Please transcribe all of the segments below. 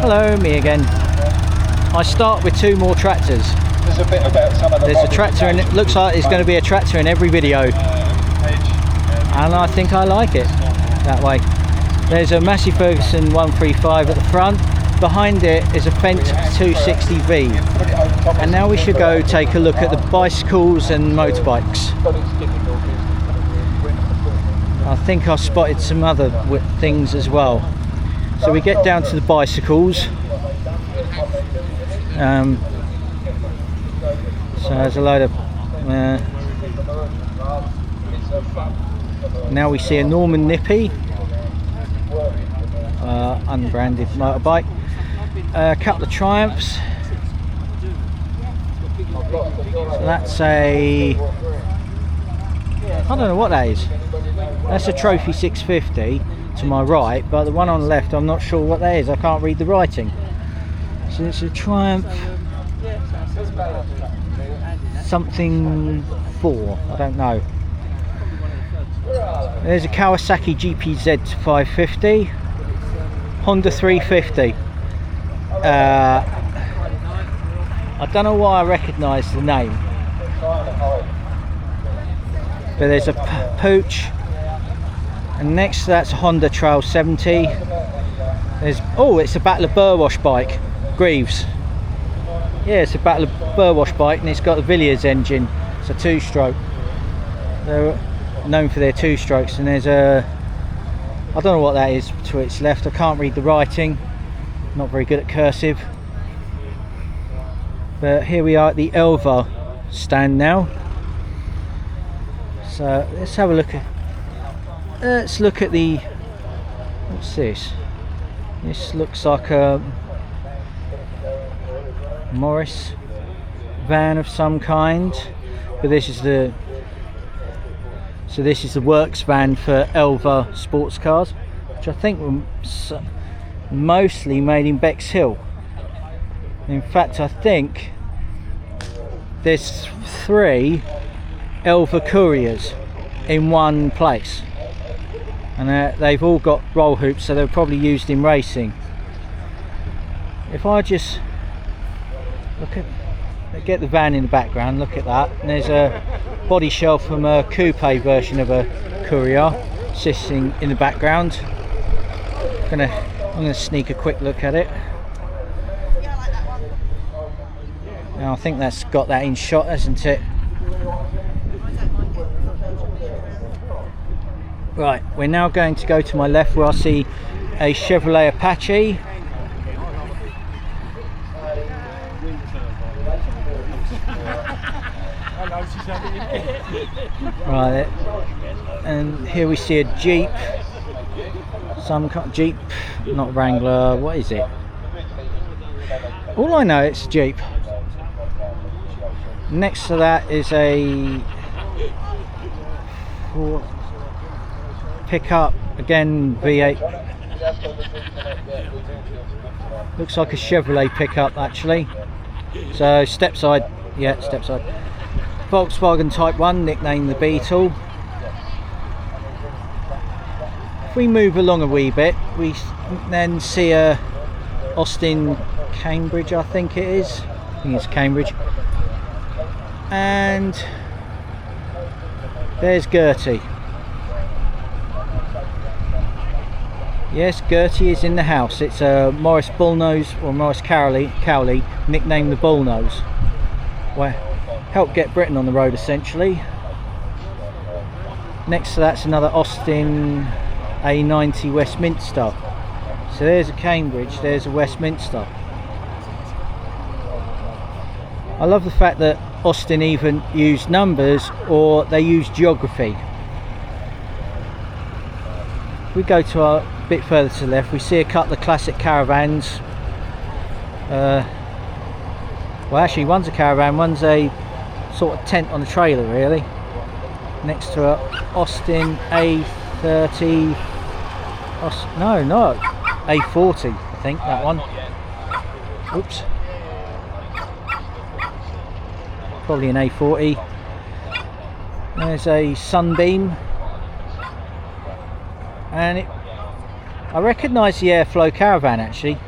Hello, me again. I start with two more tractors. There's a bit about some of the There's a tractor and it looks like there's going to be a tractor in every video. And I think I like it that way. There's a Massey Ferguson 135 at the front. Behind it is a Fendt 260V. And now we should go take a look at the bicycles and motorbikes. I think I've spotted some other things as well. So we get down to the bicycles. So there's a load of now we see a Norman Nippy unbranded motorbike, a couple of Triumphs. So that's a, I don't know what that is. That's a Trophy 650 to my right, but the one on the left I'm not sure what that is. I can't read the writing. So it's a Triumph something 4, I don't know. There's a Kawasaki GPZ 550, Honda 350. I don't know why I recognise the name, but there's a Pooch, and next to that's a Honda Trail 70. There's, oh, it's a Battle of Burwash bike, Greaves. Yeah, it's a Battle of Burwash bike, and it's got the Villiers engine. It's a 2-stroke. They're known for their 2-strokes, and there's a, I don't know what that is to its left. I can't read the writing. Not very good at cursive. But here we are at the Elva stand now. So let's have a look at. Let's look at the. What's this? This looks like a Morris van of some kind, but this is the. So this is the works van for Elva sports cars, which I think were mostly made in Bexhill. In fact, I think there's 3 Elva Couriers in one place, and they've all got roll hoops, so they're probably used in racing. If I just look at, get the van in the background, look at that, and there's a body shell from a coupe version of a Courier sitting in the background. I'm gonna sneak a quick look at it. Now I think that's got that in shot, hasn't it? Right, we're now going to go to my left where I see a Chevrolet Apache. Right, and here we see a Jeep, some kind of Jeep, not Wrangler, what is it? All I know, it's a Jeep. Next to that is a pickup, again V8. Looks like a Chevrolet pickup actually. So step side, yeah, step side. Volkswagen Type 1, nicknamed the Beetle. If we move along a wee bit, we then see a Austin Cambridge, I think it is. I think it's Cambridge. And there's Gertie. Yes, Gertie is in the house. It's a Morris Bullnose, or Morris Cowley, nicknamed the Bullnose. Well, helped get Britain on the road essentially. Next to that's another Austin A90 Westminster. So there's a Cambridge, there's a Westminster. I love the fact that Austin even used numbers, or they used geography. We go to a bit further to the left, we see a couple of classic caravans. Well, actually one's a caravan, one's a sort of tent on a trailer really. Next to a Austin A30, no, A40 I think, that one. Oops. Probably an A40. There's a Sunbeam, and I recognise the Airflow caravan actually.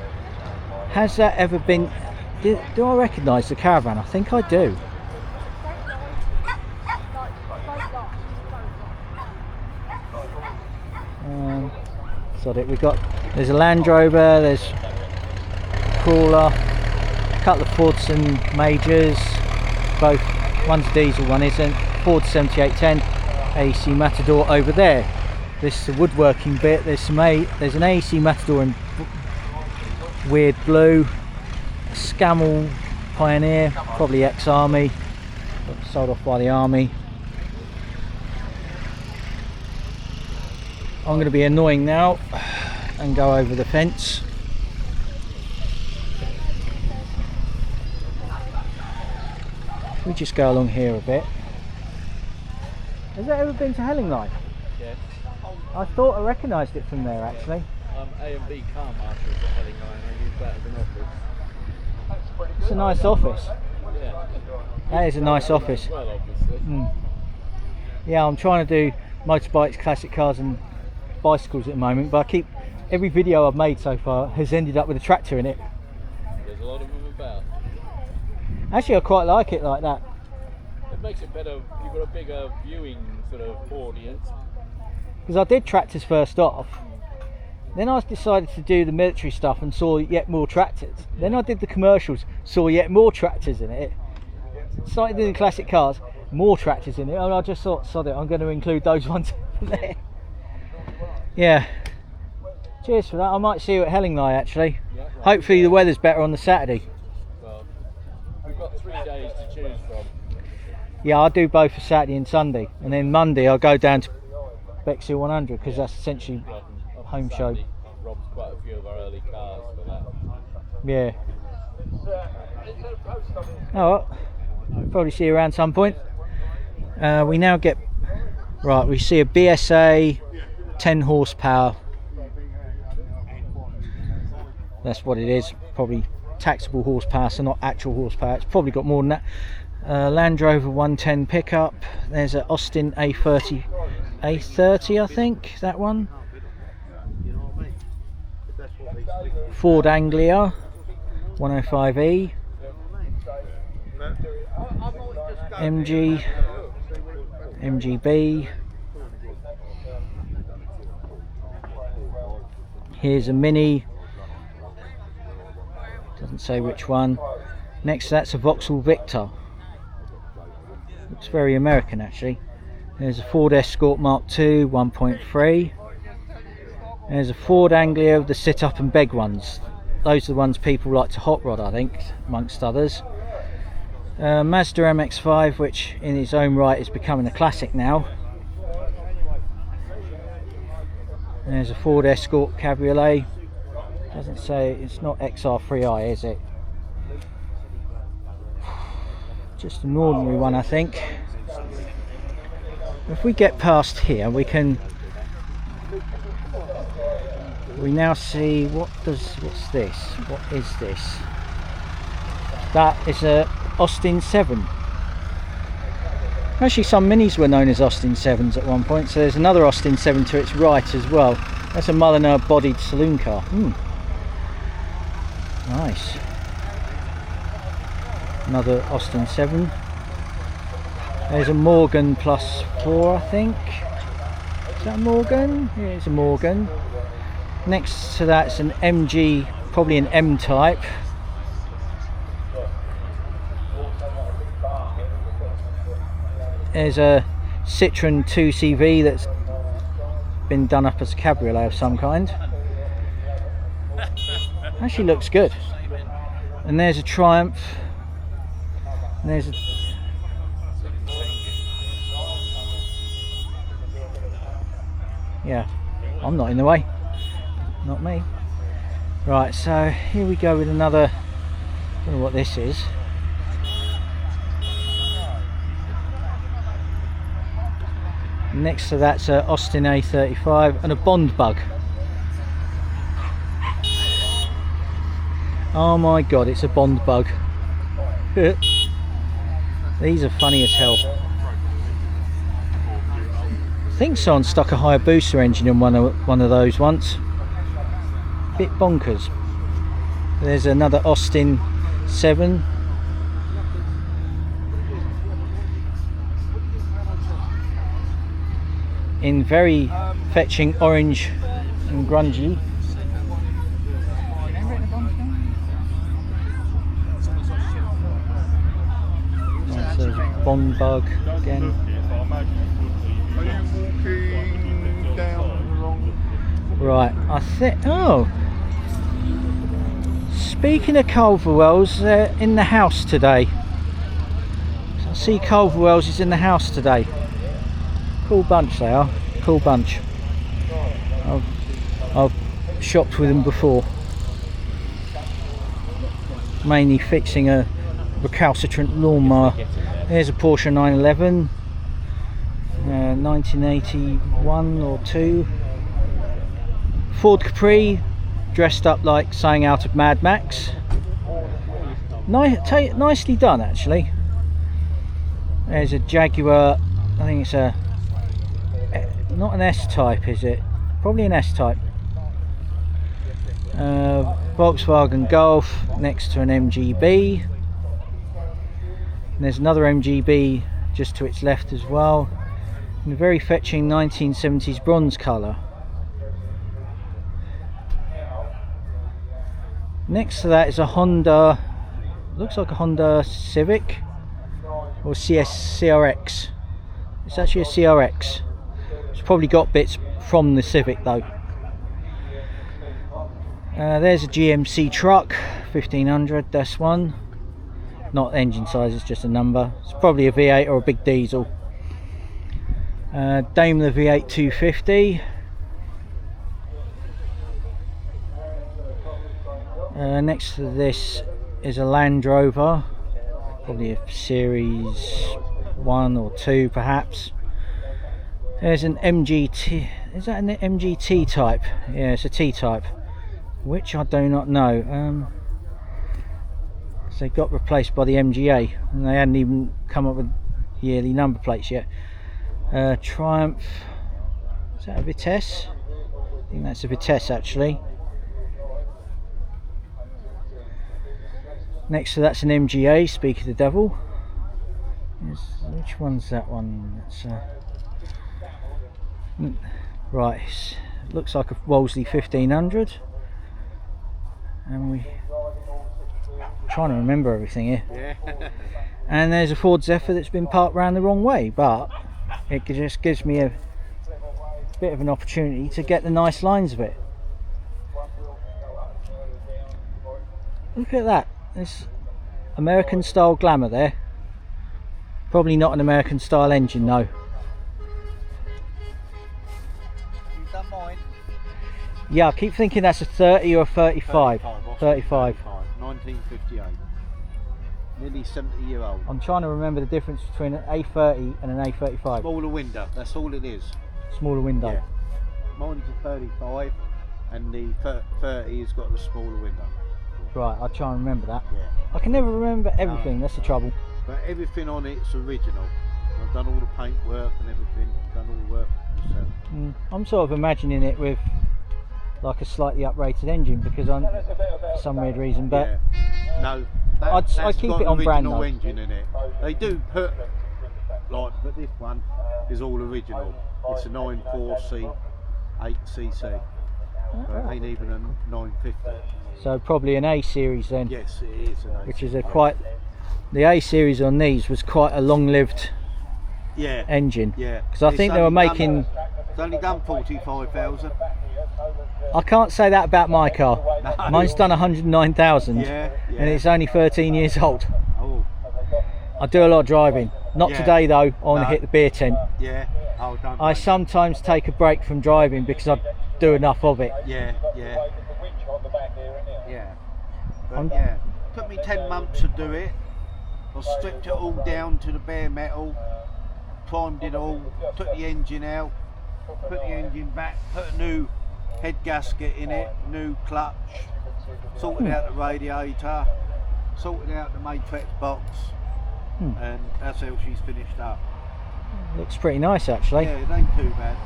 Has that ever been... Do I recognise the caravan? I think I do. Sod it, there's a Land Rover, there's Crawler, a couple of Fords and Majors, both, one's diesel, one isn't. Ford 7810, AC Matador over there. This is the woodworking bit. There's an AC Matador in weird blue, a Scamel Pioneer, probably ex-army, sold off by the army. I'm going to be annoying now and go over the fence. We just go along here a bit. Has that ever been to Hellingly? Yes. I thought I recognised it from there actually. A&B car marshals at Hellingly, and I use that as an office. It's a nice office. Yeah. That is a nice office. Well, obviously. Yeah, I'm trying to do motorbikes, classic cars and bicycles at the moment, but every video I've made so far has ended up with a tractor in it. There's a lot of them about. Actually, I quite like it like that. It makes it better. You've got a bigger viewing sort of audience. Because I did tractors first off, then I decided to do the military stuff and saw yet more tractors. Then I did the commercials, saw yet more tractors in it. Started doing classic cars, more tractors in it, and I just thought, sod it, I'm going to include those ones there. Yeah, cheers for that. I might see you at Hellingly actually. Yeah, right. Hopefully the weather's better on the Saturday. Well, we've got 3 days to choose from. Yeah, I'll do both for Saturday and Sunday, and then Monday I'll go down to Bexhill 100 because that's essentially home show. Rob's quite a few of our early cars for that. Yeah. Oh, well, probably see you around some point. We now get right. We see a BSA 10 horsepower. That's what it is. Probably taxable horsepower, so not actual horsepower. It's probably got more than that. Land Rover 110 pickup. There's an Austin A30, I think, that one. Ford Anglia 105E. MGB. Here's a Mini. Doesn't say which one. Next to that's a Vauxhall Victor. Looks very American actually. There's a Ford Escort Mark II 1.3. There's a Ford Anglia, the sit-up and beg ones. Those are the ones people like to hot rod, I think, amongst others. Mazda MX-5, which in its own right is becoming a classic now. There's a Ford Escort Cabriolet. Doesn't say, it's not XR3i, is it? Just an ordinary one, I think. If we get past here, we now see what's this? What is this? That is a Austin 7. Actually, some Minis were known as Austin 7s at one point, so there's another Austin 7 to its right as well. That's a Mulliner bodied saloon car. Nice. Another Austin 7. There's a Morgan Plus 4, I think. Is that a Morgan? Yeah, it's a Morgan. Next to that's an MG, probably an M type. There's a Citroen 2CV that's been done up as a cabriolet of some kind. Actually looks good. And there's a Triumph. And there's a... Yeah, I'm not in the way. Not me. Right, so here we go with another... I don't know what this is. Next to that's a Austin A35 and a Bond Bug. Oh my god, it's a Bond Bug. These are funny as hell. I think someone stuck a Hayabusa engine in one of those once. Bit bonkers. There's another Austin 7. In very fetching orange and grungy. Oh, so there's a Bond bug again. Are you walking down the wrong? Right, I think. Oh, speaking of Culverwells, they're in the house today. So I see Culverwells is in the house today. Cool bunch they are. Cool bunch. I've shopped with them before. Mainly fixing a recalcitrant lawnmower. There's a Porsche 911. 1981 or 2. Ford Capri, dressed up like something out of Mad Max. Nicely done actually. There's a Jaguar, I think it's a, not an S-Type is it? Probably an S-Type. Volkswagen Golf next to an MGB. And there's another MGB just to its left as well. In a very fetching 1970s bronze colour. Next to that is a Honda, looks like a Honda Civic or CRX. It's actually a CRX. It's probably got bits from the Civic though. There's a GMC truck, 1500, that's one. Not engine size, it's just a number. It's probably a V8 or a big diesel. Daimler V8 250. Next to this is a Land Rover, probably a Series 1 or 2 perhaps. There's an MGT, is that an MGT type? Yeah, it's a T type, which I do not know. So they got replaced by the MGA and they hadn't even come up with yearly number plates yet. Triumph, is that a Vitesse? I think that's a Vitesse actually. Next to that's an MGA, Speak of the Devil. Which one's that one? That's right, it looks like a Wolseley 1500. And trying to remember everything here. Yeah. And there's a Ford Zephyr that's been parked round the wrong way, but it just gives me a bit of an opportunity to get the nice lines of it. Look at that. This American style glamour there. Probably not an American style engine though. You done mine? Yeah, I keep thinking that's a 30 or a 35. 35. 1958. Nearly 70-year-old. I'm trying to remember the difference between an A30 and an A35. Smaller window, that's all it is. Smaller window. Yeah. Mine's a 35 and the 30 has got the smaller window. Right, I'll try and remember that. Yeah. I can never remember everything, that's the trouble. But everything on it's original. I've done all the paint work and everything, done all the work myself. I'm sort of imagining it with like a slightly uprated engine because I'm for some weird reason, but yeah. No, I keep it on brand though. Engine in it. They do put like, but this one is all original. It's a 94C 8cc. But it ain't even a 950. So probably an A series then. Yes, it is an A. Which is a quite, the A series on these was quite a long-lived engine. Yeah. Because I think they were making. It's only done 45,000. I can't say that about my car. No. Mine's done 109,000. Yeah. And it's only 13 years old. Oh. I do a lot of driving. Not Yeah. today though. I want to hit the beer tent. Yeah. Oh, don't. I sometimes take a break from driving because I do enough of it. Yeah. But yeah, took me 10 months to do it. I stripped it all down to the bare metal, primed it all, took the engine out, put the engine back, put a new head gasket in it, new clutch, sorted out the radiator, sorted out the matrix box, and that's how she's finished up. Looks pretty nice actually. Yeah, it ain't too bad.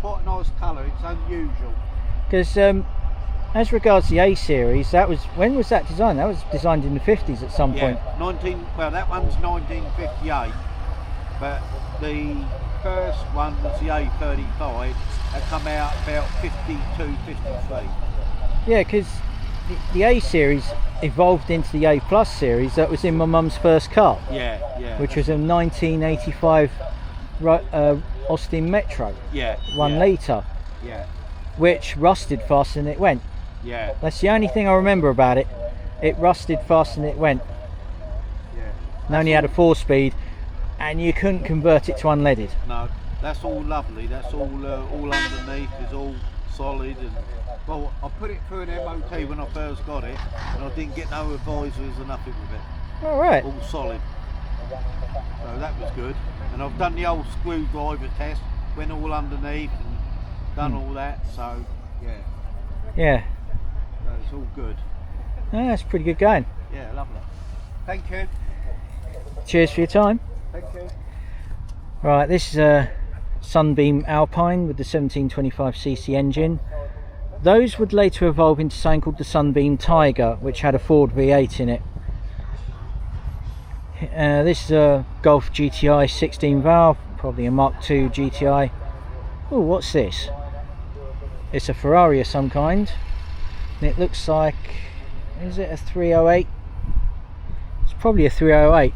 Quite a nice colour, it's unusual. Because as regards the A series, that was, when was that designed? That was designed in the 50s at some point. Well, that one's 1958, but the first one was the A35 that come out about 52, 53. Yeah, because the A series evolved into the A Plus series that was in my mum's first car, which was a 1985 Austin Metro, 1 litre, which rusted faster than it went. That's the only thing I remember about it. It rusted faster than it went. And only had a 4-speed, and you couldn't convert it to unleaded. No, that's all lovely. That's all underneath is all solid. And well, I put it through an MOT when I first got it, and I didn't get no advisories or nothing with it. All right. All solid. So that was good. And I've done the old screwdriver test, went all underneath and done all that. So yeah. So it's all good. Yeah, that's pretty good going. Yeah, lovely. Thank you. Cheers for your time. Thank you. Right, this is a Sunbeam Alpine with the 1725cc engine. Those would later evolve into something called the Sunbeam Tiger, which had a Ford V8 in it. This is a Golf GTI 16 valve, probably a Mark II GTI. Oh, what's this? It's a Ferrari of some kind, and it looks like, is it a 308? It's probably a 308,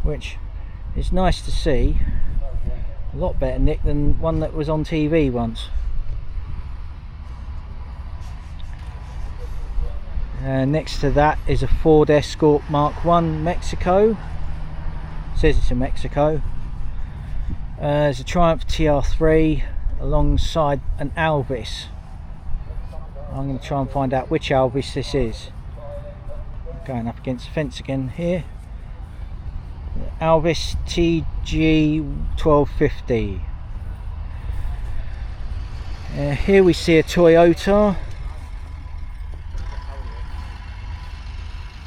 which is nice to see. A lot better, Nick, than one that was on TV once. Next to that is a Ford Escort Mark 1 Mexico. Says it's a Mexico. There's a Triumph TR3 alongside an Alvis. I'm going to try and find out which Alvis this is. Going up against the fence again here. Alvis TG 1250. Here we see a Toyota.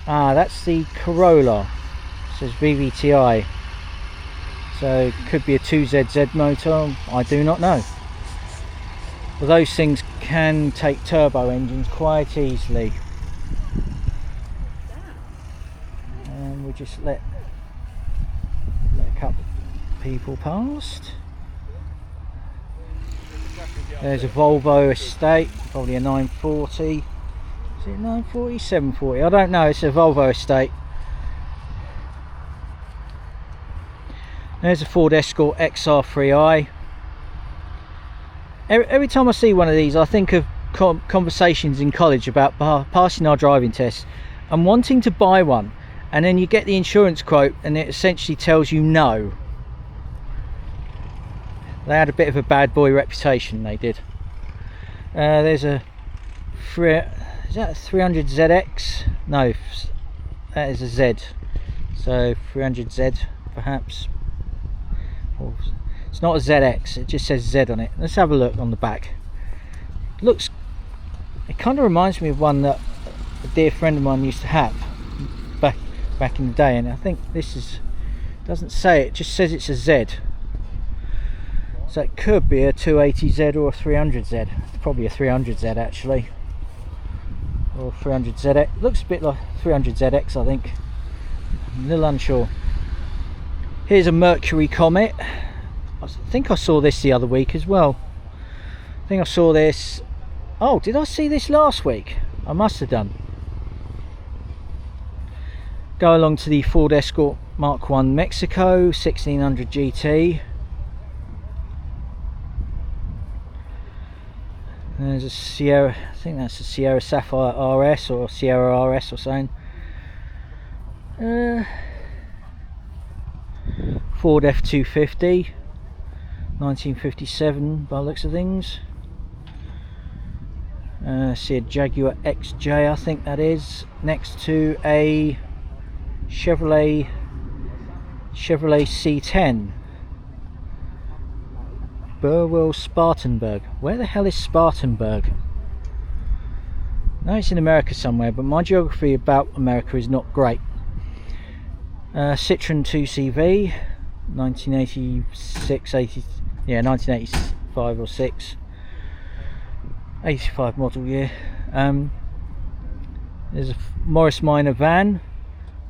That's the Corolla. It says VVTi. So it could be a 2ZZ motor. I do not know. Well, those things can take turbo engines quite easily. And we'll just let a couple of people past. There's a Volvo Estate, probably a 940. Is it 940? 740? I don't know, it's a Volvo Estate. There's a Ford Escort XR3i. Every time I see one of these, I think of conversations in college about passing our driving tests and wanting to buy one, and then you get the insurance quote and it essentially tells you no. They had a bit of a bad boy reputation, they did. There's a is that a 300ZX? No, that is a Z. So 300Z perhaps. Or, it's not a ZX, it just says Z on it. Let's have a look on the back. It kind of reminds me of one that a dear friend of mine used to have back in the day, and I think this is, doesn't say it, just says it's a Z. So it could be a 280Z or a 300Z. It's probably a 300Z actually, or 300ZX. Looks a bit like 300ZX, I think. I'm a little unsure. Here's a Mercury Comet. I think I saw this the other week as well. I think I saw this. Oh, did I see this last week? I must have done. Go along to the Ford Escort Mark 1 Mexico 1600 GT. There's a Sierra, I think that's a Sierra Sapphire RS or Sierra RS or something. Ford F250 1957 by the looks of things. See a Jaguar XJ, I think that is, next to a Chevrolet C10. Burwell Spartanburg. Where the hell is Spartanburg? No, it's in America somewhere, but my geography about America is not great. Citroen 2CV 1986, 1985 or 6. 85 model year. There's a Morris Minor van,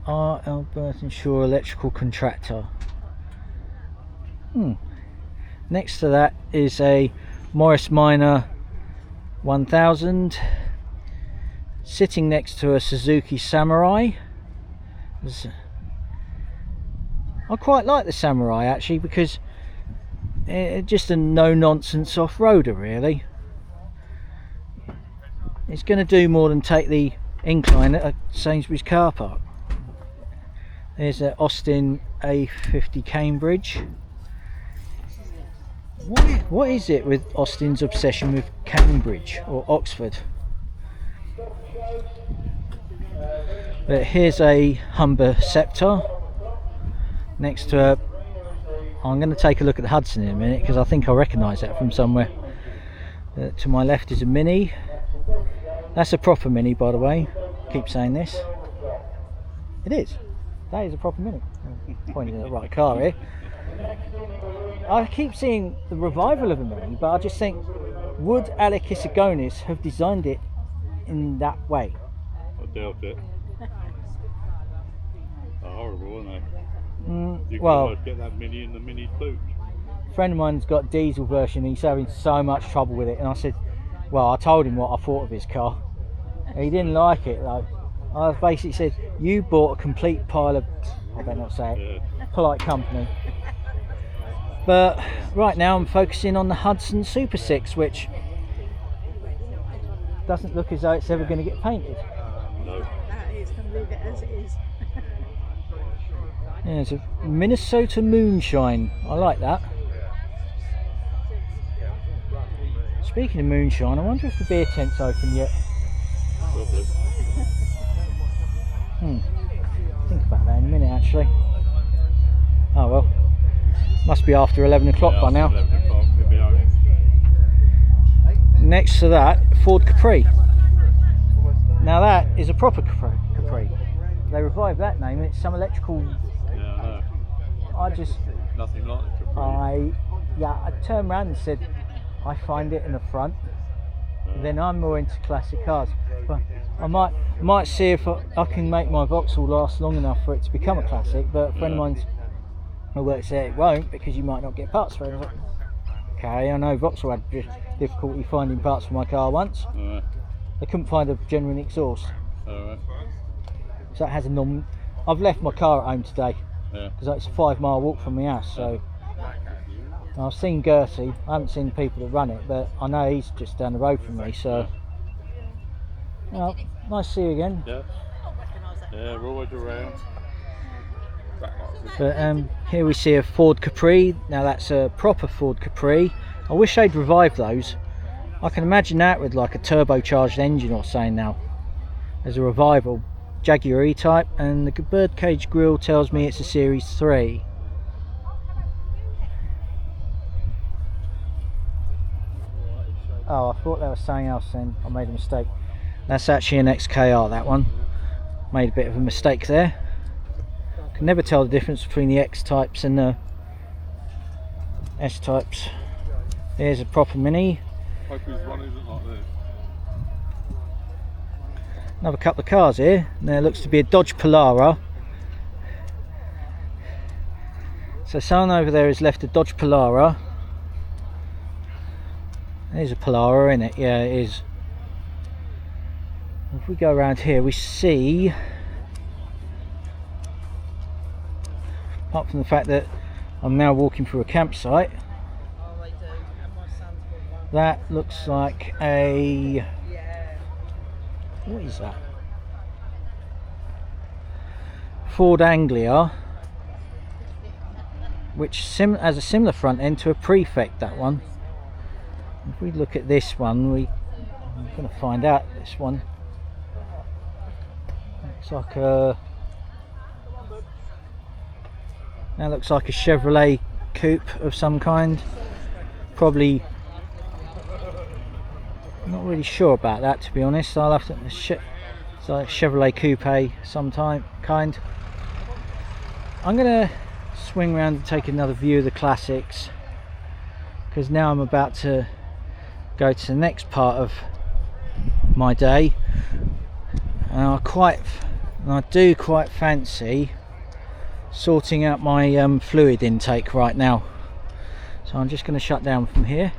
R.L. Burton Shaw electrical contractor. Next to that is a Morris Minor 1000, sitting next to a Suzuki Samurai. I quite like the Samurai actually, because it's just a no-nonsense off-roader really. It's going to do more than take the incline at a Sainsbury's car park. There's an Austin A50 Cambridge. What is it with Austin's obsession with Cambridge or Oxford? But here's a Humber Scepter next to a... I'm going to take a look at the Hudson in a minute because I think I recognise that from somewhere. To my left is a Mini. That's a proper Mini, by the way. Keep saying this. It is. That is a proper Mini. I'm pointing at the right car here. I keep seeing the revival of a Mini, but I just think, would Alec Isagonis have designed it in that way? I doubt it. They're horrible, aren't they? You can Well, almost get that Mini in the Mini boot. a friend of mine's got a diesel version. He's having so much trouble with it, and I said, well, I told him what I thought of his car. He didn't like it though. I basically said, you bought a complete pile of, I better not say it, polite company. But right now I'm focusing on the Hudson Super 6, which doesn't look as though it's ever going to get painted. No. That is, can leave it as it is. Yeah, it's a Minnesota Moonshine. I like that. Speaking of moonshine, I wonder if the beer tent's open yet. Probably. Think about that in a minute actually. Oh well. Must be after 11 o'clock by now. 11 o'clock, we'll be home. Next to that, Ford Capri. Now that is a proper Capri. They revived that name and it's some electrical... Yeah, I know. I just... Nothing like it. Capri. I turned around and said, I find it in the front. Then I'm more into classic cars. But I might see if I can make my Vauxhall last long enough for it to become a classic, but a friend of mine's who works there, it won't because you might not get parts for it. I was like, okay, I know Vauxhall had difficulty finding parts for my car once. Alright. They couldn't find a genuine exhaust. Alright. So it has a non... I've left my car at home today Yeah. because it's a 5-mile walk from my house, so... I've seen Gertie, I haven't seen the people that run it, but I know he's just down the road from me, so... Well, nice to see you again. Yeah. Yeah, we're always around. But here we see a Ford Capri. Now that's a proper Ford Capri. I wish they'd revive those. I can imagine that with like a turbocharged engine or something now. As a revival. Jaguar E-Type, and the birdcage grille tells me it's a Series 3. Oh, I thought that was something else then. I made a mistake. That's actually an XKR, that one. Made a bit of a mistake there. Can never tell the difference between the X-types and the S-types. Here's a proper Mini. Hope his one isn't like this. Another couple of cars here. There looks to be a Dodge Polara. So someone over there has left a Dodge Polara. There's a Polara in it, yeah it is. If we go around here we see, apart from the fact that I'm now walking through a campsite, that looks like a, what is that? Ford Anglia, which has a similar front end to a Prefect, that one. If we look at this one, I'm going to find out this one. Looks like a, that looks like a Chevrolet coupe of some kind. Probably, I'm not really sure about that to be honest. I'll have to, it's like Chevrolet coupe some kind. I'm going to swing around and take another view of the classics, because now I'm about to go to the next part of my day, and I do quite fancy sorting out my fluid intake right now. So I'm just going to shut down from here.